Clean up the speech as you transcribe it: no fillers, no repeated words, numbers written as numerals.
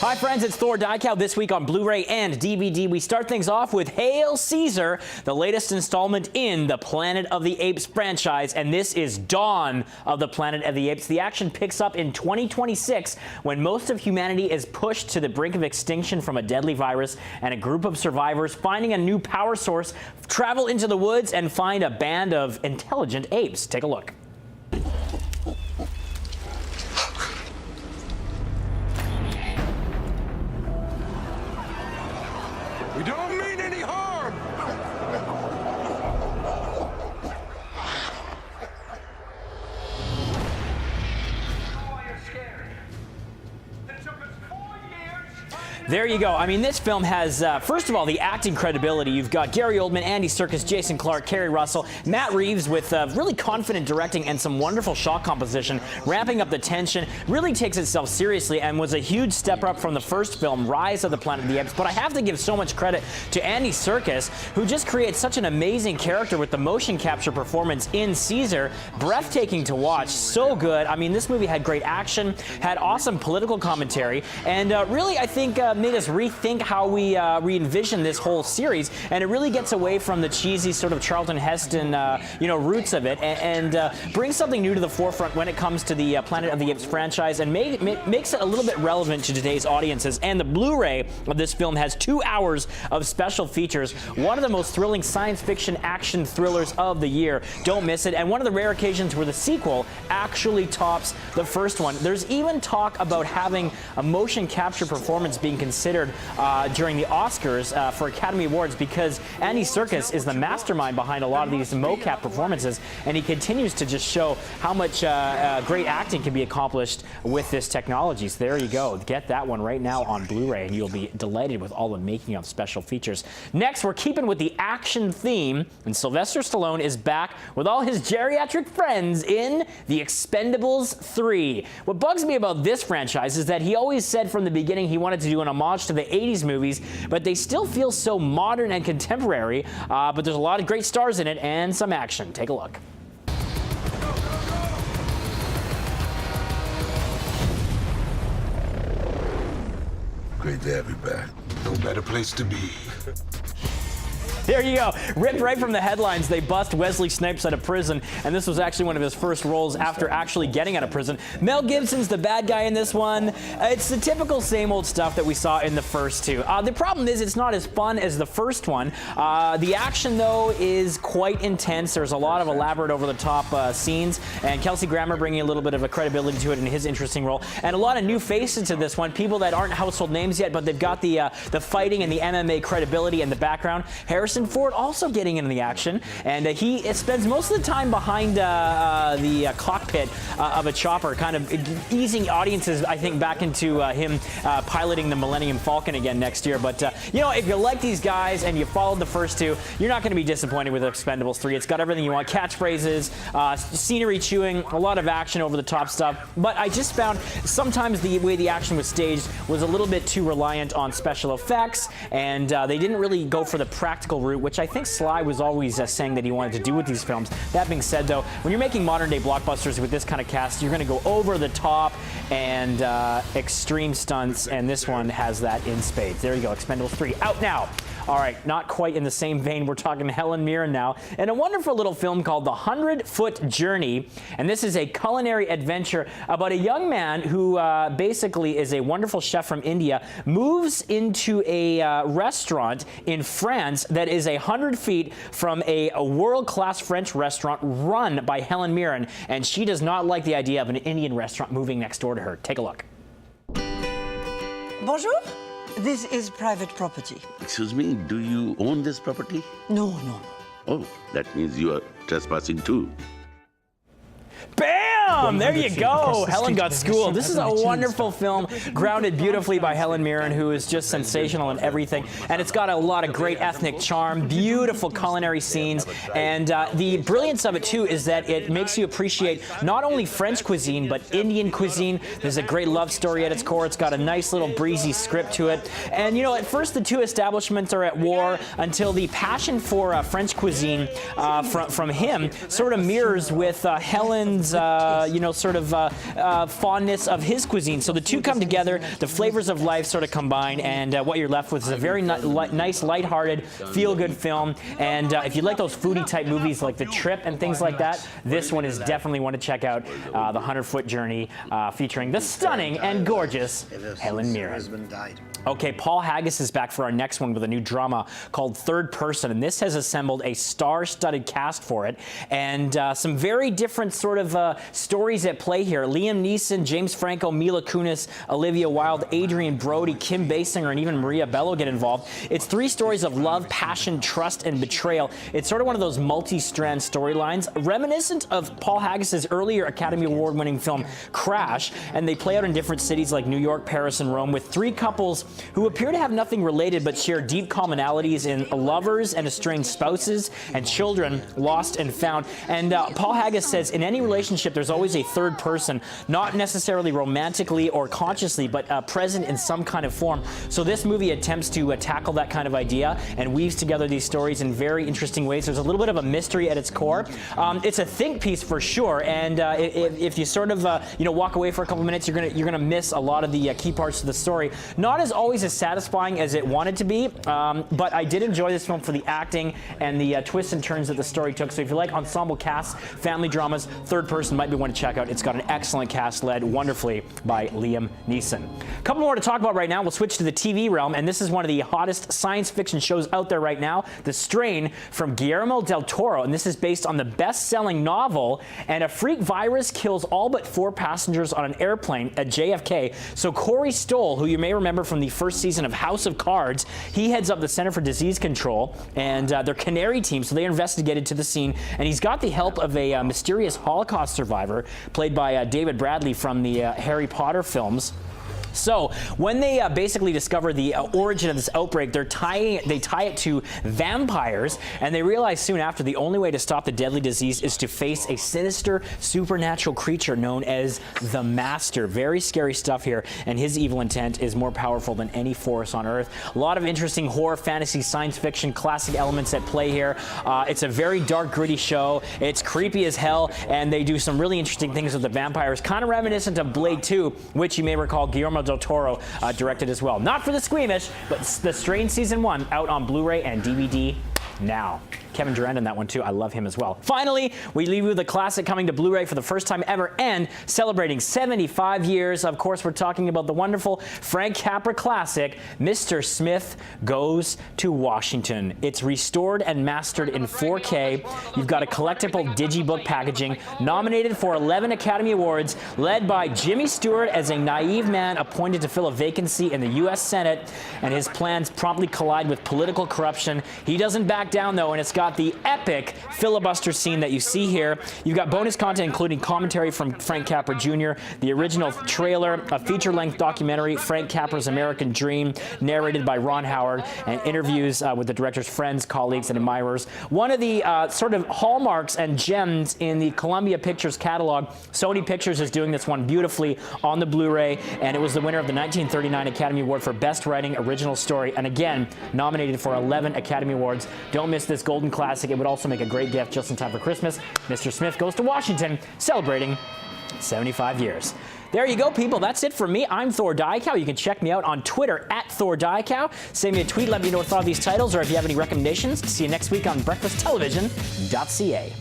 Hi friends, it's Thor Diecow. This week on Blu-ray and DVD, we start things off with Hail Caesar, the latest installment in the Planet of the Apes franchise, and this is Dawn of the Planet of the Apes. The action picks up in 2026 when most of humanity is pushed to the brink of extinction from a deadly virus, and a group of survivors finding a new power source travel into the woods and find a band of intelligent apes. Take a look. We don't mean any harm! Oh, you're scared. It took us 4 years. There you go. I mean, this film has, first of all, the acting credibility. You've got Gary Oldman, Andy Serkis, Jason Clarke, Kerry Russell, Matt Reeves with really confident directing and some wonderful shot composition, ramping up the tension, really takes itself seriously and was a huge step up from the first film, Rise of the Planet of the Apes. But I have to give so much credit to Andy Serkis, who just creates such an amazing character with the motion capture performance in Caesar. Breathtaking to watch, so good. I mean, this movie had great action, had awesome political commentary, and really, I think, made us rethink how we envision this whole series, and it really gets away from the cheesy sort of Charlton Heston, roots of it, and brings something new to the forefront when it comes to the Planet of the Apes franchise, and makes it a little bit relevant to today's audiences. And the Blu-ray of this film has 2 hours of special features, one of the most thrilling science fiction action thrillers of the year. Don't miss it, and one of the rare occasions where the sequel actually tops the first one. There's even talk about having a motion capture performance being considered during the Oscars for Academy Awards, because Andy Serkis is the mastermind behind a lot of these mocap performances, and he continues to just show how much great acting can be accomplished with this technology. So there you go. Get that one right now on Blu-ray, and you'll be delighted with all the making of special features. Next, we're keeping with the action theme, and Sylvester Stallone is back with all his geriatric friends in The Expendables 3. What bugs me about this franchise is that he always said from the beginning he wanted to do an homage to the 80s movies, but they still feel so modern and contemporary, but there's a lot of great stars in it and some action. Take a look. Great to have you back. No better place to be. There you go. Ripped right from the headlines, they bust Wesley Snipes out of prison, and this was actually one of his first roles after actually getting out of prison. Mel Gibson's the bad guy in this one. It's the typical same old stuff that we saw in the first two. The problem is it's not as fun as the first one. The action, though, is quite intense. There's a lot of elaborate, over-the-top scenes, and Kelsey Grammer bringing a little bit of a credibility to it in his interesting role, and a lot of new faces to this one, people that aren't household names yet, but they've got the fighting and the MMA credibility in the background. Harrison Ford also getting into the action, and he spends most of the time behind the cockpit of a chopper, kind of easing audiences, I think, back into him piloting the Millennium Falcon again next year. But, if you like these guys and you followed the first two, you're not going to be disappointed with Expendables 3. It's got everything you want. Catchphrases, scenery chewing, a lot of action, over-the-top stuff. But I just found sometimes the way the action was staged was a little bit too reliant on special effects, and they didn't really go for the practical route, which I think Sly was always saying that he wanted to do with these films. That being said, though, when you're making modern-day blockbusters with this kind of cast, you're going to go over the top and extreme stunts, and this one has that in spades. There you go, Expendables 3, out now. All right, not quite in the same vein. We're talking Helen Mirren now, and a wonderful little film called The 100-Foot Journey, and this is a culinary adventure about a young man who basically is a wonderful chef from India, moves into a restaurant in France that is 100 feet from a world-class French restaurant run by Helen Mirren, and she does not like the idea of an Indian restaurant moving next door to her. Take a look. Bonjour. This is private property. Excuse me, do you own this property? No, no, no. Oh, that means you are trespassing too. Bam! There you go. Helen got schooled. This is a wonderful film, grounded beautifully by Helen Mirren, who is just sensational in everything. And it's got a lot of great ethnic charm, beautiful culinary scenes. And the brilliance of it, too, is that it makes you appreciate not only French cuisine, but Indian cuisine. There's a great love story at its core. It's got a nice little breezy script to it. And, at first the two establishments are at war until the passion for French cuisine from him sort of mirrors with Helen's, sort of fondness of his cuisine. So the two come together, the flavors of life sort of combine, and what you're left with is a very nice, lighthearted, feel-good film. And if you like those foodie-type movies like The Trip and things like that, this one is definitely one to check out. The 100-Foot Journey, featuring the stunning and gorgeous Helen Mirren. Okay, Paul Haggis is back for our next one with a new drama called Third Person, and this has assembled a star-studded cast for it, and some very different sort of stories at play here. Liam Neeson, James Franco, Mila Kunis, Olivia Wilde, Adrian Brody, Kim Basinger, and even Maria Bello get involved. It's 3 stories of love, passion, trust, and betrayal. It's sort of one of those multi-strand storylines, reminiscent of Paul Haggis's earlier Academy Award-winning film Crash, and they play out in different cities like New York, Paris, and Rome, with 3 couples who appear to have nothing related but share deep commonalities in lovers and estranged spouses and children lost and found. And Paul Haggis says in any relationship there's always a third person, not necessarily romantically or consciously, but present in some kind of form. So this movie attempts to tackle that kind of idea and weaves together these stories in very interesting ways. There's a little bit of a mystery at its core. It's a think piece for sure, and if you sort of walk away for a couple minutes, you're gonna miss a lot of the key parts of the story. Not as always as satisfying as it wanted to be, but I did enjoy this film for the acting and the twists and turns that the story took. So if you like ensemble casts, family dramas, Third Person might be one to check out. It's got an excellent cast led wonderfully by Liam Neeson. A couple more to talk about right now. We'll switch to the TV realm, and this is one of the hottest science fiction shows out there right now, The Strain from Guillermo del Toro, and this is based on the best-selling novel, and a freak virus kills all but 4 passengers on an airplane at JFK. So Corey Stoll, who you may remember from the first season of House of Cards, he heads up the Center for Disease Control and their Canary team, so they investigated to the scene, and he's got the help of a mysterious Holocaust survivor played by David Bradley from the Harry Potter films. So when they basically discover the origin of this outbreak, they tie it to vampires, and they realize soon after the only way to stop the deadly disease is to face a sinister supernatural creature known as the Master. Very scary stuff here, and his evil intent is more powerful than any force on Earth. A lot of interesting horror, fantasy, science fiction, classic elements at play here. It's a very dark, gritty show. It's creepy as hell, and they do some really interesting things with the vampires, kind of reminiscent of Blade 2, which you may recall Guillermo del Toro directed as well. Not for the squeamish, but The Strain Season 1 out on Blu-ray and DVD now. Kevin Durant in that one too. I love him as well. Finally, we leave you with a classic coming to Blu-ray for the first time ever and celebrating 75 years. Of course, we're talking about the wonderful Frank Capra classic, Mr. Smith Goes to Washington. It's restored and mastered in 4K. You've got a collectible digibook packaging, nominated for 11 Academy Awards, led by Jimmy Stewart as a naive man appointed to fill a vacancy in the U.S. Senate, and his plans promptly collide with political corruption. He doesn't back down though, and it's got the epic filibuster scene that you see here. You've got bonus content including commentary from Frank Capra Jr., the original trailer, a feature-length documentary, Frank Capra's American Dream, narrated by Ron Howard, and interviews with the director's friends, colleagues, and admirers. One of the sort of hallmarks and gems in the Columbia Pictures catalog. Sony Pictures is doing this one beautifully on the Blu-ray, and it was the winner of the 1939 Academy Award for Best Writing Original Story, and again, nominated for 11 Academy Awards. Don't miss this golden classic. It would also make a great gift just in time for Christmas. Mr. Smith Goes to Washington, celebrating 75 years. There you go, people. That's it for me. I'm Thor Diakow. You can check me out on Twitter at Thor Diakow. Send me a tweet. Let me know what you thought of these titles, or if you have any recommendations. See you next week on breakfasttelevision.ca.